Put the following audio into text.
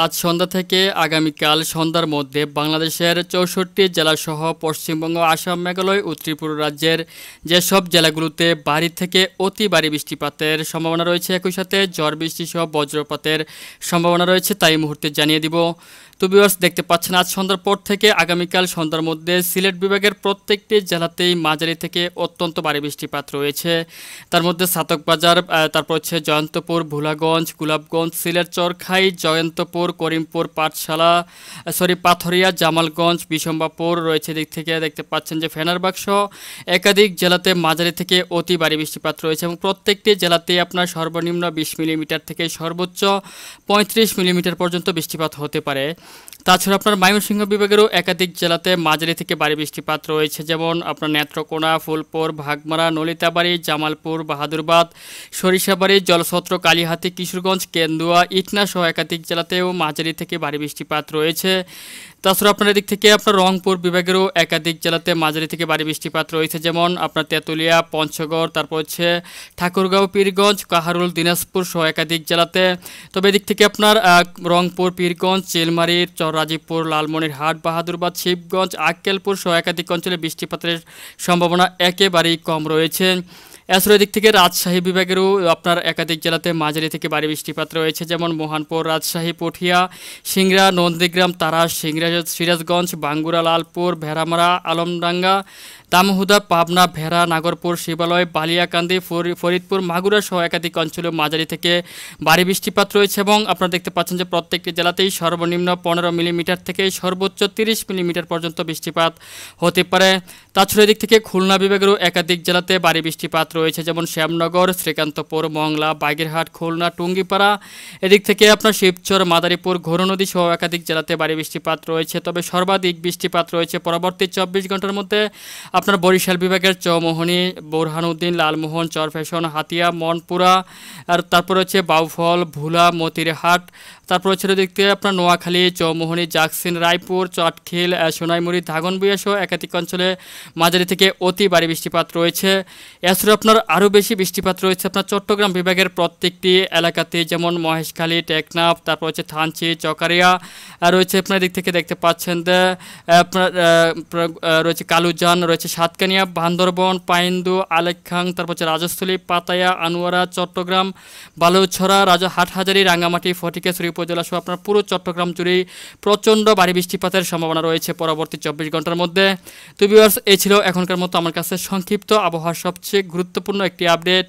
আজ সন্ধ্যা থেকে আগামীকাল সন্ধ্যার মধ্যে বাংলাদেশের ৬৪ জেলাসহ পশ্চিমবঙ্গ, আসাম, মেঘালয় ও ত্রিপুরা রাজ্যের যেসব জেলাগুলোতে ভারী থেকে অতি ভারী বৃষ্টিপাতের সম্ভাবনা রয়েছে, একই সাথে ঝড় বৃষ্টি সহ বজ্রপাতের সম্ভাবনা রয়েছে, তাই এই মুহূর্তে জানিয়ে দিব। তো ভিউয়ার্স, দেখতে পাচ্ছেন আজ সন্ধ্যার পর থেকে আগামীকাল সন্ধ্যার মধ্যে সিলেট বিভাগের প্রত্যেকটি জেলাতেই মাঝারি থেকে অত্যন্ত ভারী বৃষ্টিপাত রয়েছে। তার মধ্যে সাতকবাজার, তারপর হচ্ছে জয়ন্তপুর, ভোলাগঞ্জ, গোলাপগঞ্জ, সিলেট চরখাই, জয়ন্তপুর, করিমপুর, পাথরিয়া, জামালগঞ্জ, বিশম্বাপুর রয়েছে। দিক থেকে দেখতে পাচ্ছেন যে ফেনারবাগ সহ একাধিক জেলাতে মাঝারি থেকে অতি ভারী বৃষ্টিপাত রয়েছে এবং প্রত্যেকটি জেলাতেই আপনার সর্বনিম্ন 20 মিলিমিটার থেকে সর্বোচ্চ 35 মিলিমিটার পর্যন্ত বৃষ্টিপাত হতে পারে। তাছাড়া আপনার ময়মনসিংহ বিভাগেরও একাধিক জেলাতে মাঝারি থেকে ভারী বৃষ্টিপাত রয়েছে, যেমন আপনার নেত্রকোনা, ফুলপুর, ভাগমারা, নলিতাবাড়ি, জামালপুর, বাহাদুরবাদ, সরিষাবাড়ি, জলছত্র, কালীহাতি, কিশোরগঞ্জ, কেন্দুয়া, ইটনা সহ একাধিক জেলাতেও মাঝারি থেকে ভারী বৃষ্টিপাত রয়েছে। তাছাড়া আপনার এদিক থেকে আপনার রংপুর বিভাগেরও একাধিক জেলাতে মাঝারি থেকে ভারী বৃষ্টিপাত রয়েছে, যেমন আপনার তেঁতুলিয়া, পঞ্চগড়, তারপর হচ্ছে ঠাকুরগাঁও, পীরগঞ্জ, কাহারুল, দিনাজপুর সহ একাধিক জেলাতে। তবে এদিক থেকে আপনার রংপুর, পীরগঞ্জ, চিলমারি, রাজীবপুর, লালমনিরহাট, বাহাদুরবাদ, শিবগঞ্জ, আক্কেলপুর সহ একাধিক অঞ্চলে বৃষ্টিপাতের সম্ভাবনা একেবারেই কম রয়েছে। এছাড়া দিক থেকে রাজশাহী বিভাগেরও আপনার একাধিক জেলাতে মাঝারি থেকে ভারী বৃষ্টিপাত রয়েছে, যেমন মোহনপুর, রাজশাহী, পুঠিয়া, সিংড়া, নন্দীগ্রাম, তারাস, সিরাজগঞ্জ, বাঙ্গুরা, লালপুর, ভেড়ামারা, আলমডাঙ্গা, দামোহদা, পাবনা, ভেড়া, নাগরপুর, শিবালয়, বালিয়াকান্দি, ফরিদপুর, মাগুরা সহ একাধিক অঞ্চলে মাঝারি থেকে ভারী বৃষ্টিপাত রয়েছে এবং আপনারা দেখতে পাচ্ছেন যে প্রত্যেকটি জেলাতেই সর্বনিম্ন 15 মিলিমিটার থেকে সর্বোচ্চ 30 মিলিমিটার পর্যন্ত বৃষ্টিপাত হতে পারে। তাছাড়া এদিক থেকে খুলনা বিভাগেরও একাধিক জেলাতে ভারী বৃষ্টিপাত রয়েছে, যেমন শ্যামনগর, শ্রীকান্তপুর, মংলা, বাগেরহাট, খুলনা, টুঙ্গিপাড়া। এদিক থেকে আপনার শিবচর, মাদারীপুর, ঘোরনদী সহ একাধিক জেলাতে ভারী বৃষ্টিপাত রয়েছে। তবে সর্বাধিক বৃষ্টিপাত রয়েছে পরবর্তী 24 ঘন্টার মধ্যে আপনার বরিশাল বিভাগের চৌমোহনী, বোরহানউদ্দিন, লালমোহন, চরফ্যাশন, হাতিয়া, মনপুরা, আর তারপর হচ্ছে বাউফল, ভোলা, মতিরহাট, তারপর হচ্ছে দিক থেকে আপনার নোয়াখালী, চৌমোহনী, জাকসিন, রায়পুর, চটখিল, সোনাইমুড়ি, ধাগনবুইয়া সহ একাধিক অঞ্চলে মাঝারি থেকে অতি ভারী বৃষ্টিপাত রয়েছে। এছাড়া আপনার আরও বেশি বৃষ্টিপাত রয়েছে আপনার চট্টগ্রাম বিভাগের প্রত্যেকটি এলাকাতে, যেমন মহেশখালী, টেকনাফ, তারপর হচ্ছে থানচি, চকারিয়া রয়েছে। আপনার দিক থেকে দেখতে পাচ্ছেন যে আপনার রয়েছে কালুজান, রয়েছে সাতকানিয়া, বান্দরবন, পাইন্দু, আলেকখাং, তারপর হচ্ছে রাজস্থলী, পাতায়া, আনোয়ারা, চট্টগ্রাম, বালুছড়া, হাটহাজারী, রাঙ্গামাটি, ফটিকেশ্বরী উপজেলা সহ আপনার পুরো চট্টগ্রাম জুড়েই প্রচণ্ড ভারী বৃষ্টিপাতের সম্ভাবনা রয়েছে পরবর্তী 24 ঘন্টার মধ্যে। তো ভিউয়ার্স, এই ছিল এখনকার মতো আমার কাছে সংক্ষিপ্ত আবহাওয়ার সবচেয়ে গুরুত্বপূর্ণ একটি আপডেট।